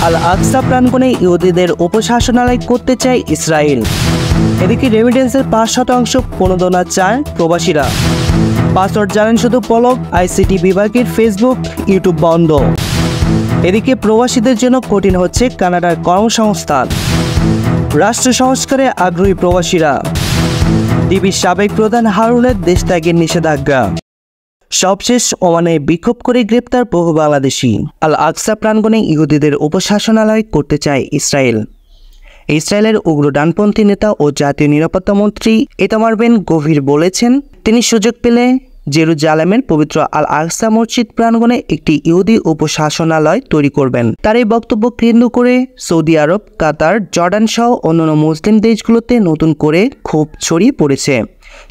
আল আকসা প্রাঙ্গণে ইহুদিদের উপশাসনালয় করতে চায় ইসরায়েল। এদিকে রেমিটেন্সের ৫% প্রণোদনা চায় প্রবাসীরা। পাসওয়ার্ড জানেন শুধু পলক, আইসিটি বিভাগের ফেসবুক, ইউটিউব বন্ধ। এদিকে প্রবাসীদের জন্য কঠিন হচ্ছে কানাডার কর্মসংস্থান। রাষ্ট্র সংস্কারে আগ্রহী প্রবাসীরা। ডিবির সাবেক প্রধান হারুনের দেশ ত্যাগের নিষেধাজ্ঞা। সবশেষ ওমানে বিক্ষোভ করে গ্রেপ্তার বহু বাংলাদেশি। আল আকসা প্রাঙ্গণে ইহুদিদের উপশাসনালয় করতে চায় ইসরায়েল। ইসরায়েলের উগ্র ডানপন্থী নেতা ও জাতীয় নিরাপত্তা মন্ত্রী ইতামার বেন গভির বলেছেন, তিনি সুযোগ পেলে জেরুজালেমের পবিত্র আল আকসা মসজিদ প্রাঙ্গণে একটি ইহুদি উপশাসনালয় তৈরি করবেন। তার এই বক্তব্য কেন্দ্র করে সৌদি আরব, কাতার, জর্ডান সহ অন্যান্য মুসলিম দেশগুলোতে নতুন করে ক্ষোভ ছড়িয়ে পড়েছে।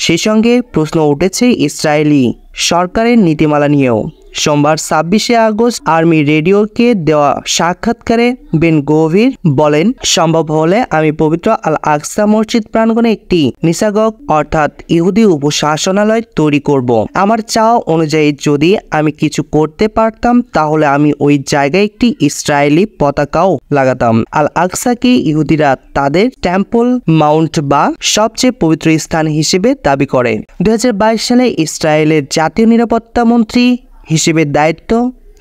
সেই সঙ্গে প্রশ্ন উঠেছে ইসরায়েলি সরকারের নীতিমালা নিয়েও। সোমবার ২৬শে আগস্ট আর্মি রেডিওকে দেওয়া সাক্ষাৎকারে বেন গভির বলেন, সম্ভব হলে আমি পবিত্র আল আকসা মসজিদ প্রাঙ্গণে একটি নিসাগক অর্থাৎ ইহুদি উপশাসনালয় তৈরি করব। আমার চাওয়া অনুযায়ী যদি আমি কিছু করতে পারতাম তাহলে আমি ওই জায়গায় একটি ইসরায়েলি পতাকাও লাগাতাম। আল আকসাকে ইহুদিরা তাদের টেম্পল মাউন্ট বা সবচেয়ে পবিত্র স্থান হিসেবে দাবি করে। ২০২২ সালে ইসরায়েলের জাতীয় নিরাপত্তা মন্ত্রী হিসেবে দায়িত্ব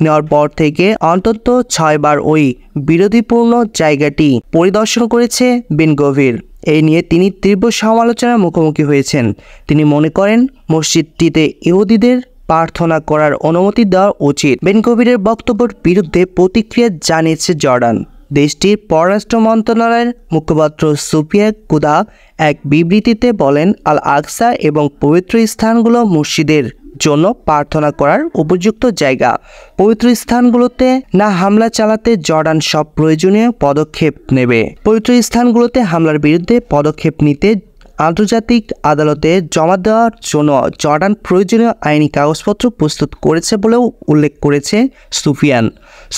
নেওয়ার পর থেকে অন্তত ৬ বার ওই বিরোধীপূর্ণ জায়গাটি পরিদর্শন করেছে বেন গভির। এই নিয়ে তিনি তীব্র সমালোচনার মুখোমুখি হয়েছেন। তিনি মনে করেন মসজিদটিতে ইহুদিদের প্রার্থনা করার অনুমতি দেওয়া উচিত। বেন গভিরের বক্তব্যের বিরুদ্ধে প্রতিক্রিয়া জানিয়েছে জর্ডান। দেশটির পররাষ্ট্র মন্ত্রণালয়ের মুখপাত্র সুফিয়া কুদা এক বিবৃতিতে বলেন, আল আকসা এবং পবিত্র স্থানগুলো মসজিদের জন্য প্রার্থনা করার উপযুক্ত জায়গা। পবিত্র স্থানগুলোতে না হামলা চালাতে জর্ডান সব প্রয়োজনীয় পদক্ষেপ নেবে। পবিত্র স্থানগুলোতে হামলার বিরুদ্ধে পদক্ষেপ নিতে আন্তর্জাতিক আদালতে জমা দেওয়ার জন্য জর্ডান প্রয়োজনীয় আইনি কাগজপত্র প্রস্তুত করেছে বলেও উল্লেখ করেছে সুফিয়ান।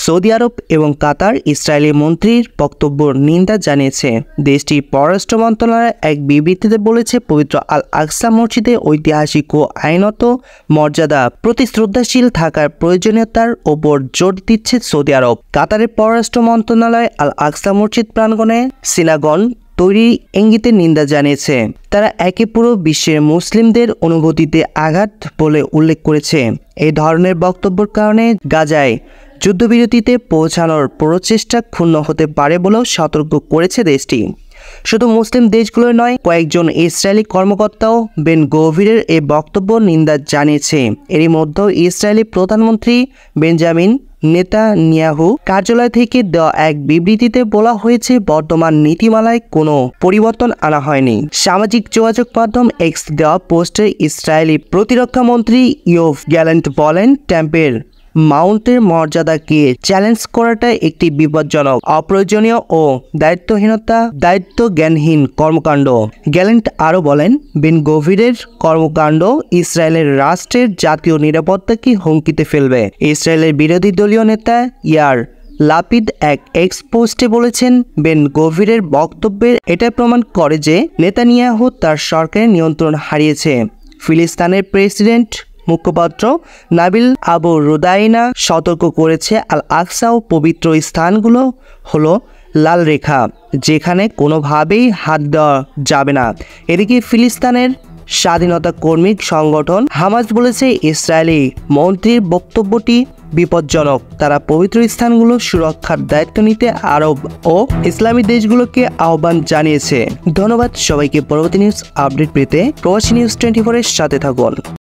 সৌদি আরব এবং কাতার ইসরায়েলি মন্ত্রীর বক্তব্য নিন্দা জানিয়েছে। দেশটির পররাষ্ট্র মন্ত্রণালয় এক বিবৃতিতে বলেছে, পবিত্র আল আকসা মসজিদে ঐতিহাসিক ও আইনত মর্যাদা প্রতি শ্রদ্ধাশীল থাকার প্রয়োজনীয়তার ওপর জোর দিচ্ছে সৌদি আরব। কাতারের পররাষ্ট্র মন্ত্রণালয় আল আকসা মসজিদ প্রাঙ্গণে সিনাগন তৈরি ইঙ্গিতে নিন্দা জানিয়েছে। তারা একে পুরো বিশ্বের মুসলিমদের অনুভূতিতে আঘাত বলে উল্লেখ করেছে। এই ধরনের বক্তব্যের কারণে গাজায় যুদ্ধবিরতিতে পৌঁছানোর প্রচেষ্টা ক্ষুণ্ণ হতে পারে বলেও সতর্ক করেছে দেশটি। শুধু মুসলিম দেশগুলো নয়, কয়েকজন ইসরায়েলি কর্মকর্তাও বেন গভিরের এই বক্তব্য নিন্দা জানিয়েছে। এরই মধ্যে ইসরায়েলি প্রধানমন্ত্রী বেঞ্জামিন নেতানিয়াহু কার্যালয় থেকে দেওয়া এক বিবৃতিতে বলা হয়েছে, বর্তমান নীতিমালায় কোনো পরিবর্তন আনা হয়নি। সামাজিক যোগাযোগ মাধ্যম এক্স দেওয়া পোস্টে ইসরায়েলি প্রতিরক্ষা মন্ত্রী ইয়োভ গ্যালেন্ট বলেন, টেম্পের মাউন্টের মর্যাদাকে চ্যালেঞ্জ করাটা একটি বিপজ্জনক, অপ্রয়োজনীয় ও দায়িত্বজ্ঞানহীন কর্মকাণ্ড। গ্যালেন্ট আরও বলেন, বেন গভিরের কর্মকাণ্ড ইসরায়েলের রাষ্ট্রের জাতীয় নিরাপত্তাকে হুমকিতে ফেলবে। ইসরায়েলের বিরোধী দলীয় নেতা ইয়ার লাপিদ এক এক্স পোস্টে বলেছেন, বেন গভিরের বক্তব্যের এটা প্রমাণ করে যে নেতানিয়াহু তার সরকারের নিয়ন্ত্রণ হারিয়েছে। ফিলিস্তিনের প্রেসিডেন্ট মুখপাত্র নাবিল আবু রুদাইনা সতর্ক করেছে, আল আকসা ও পবিত্র স্থানগুলো হলো লাল রেখা, যেখানে কোনোভাবেই হাত দেওয়া যাবে না। এদিকে ফিলিস্তিনের স্বাধীনতা কর্মী সংগঠন হামাস বলেছে, ইসরায়েলি মন্ত্রীর বক্তব্যটি বিপজ্জনক। তারা পবিত্র স্থানগুলো সুরক্ষার দায়িত্ব নিতে আরব ও ইসলামী দেশগুলোকে আহ্বান জানিয়েছে। ধন্যবাদ সবাইকে। পরবর্তী নিউজ আপডেট পেতে প্রবাসী নিউজ 24 এর সাথে থাকুন।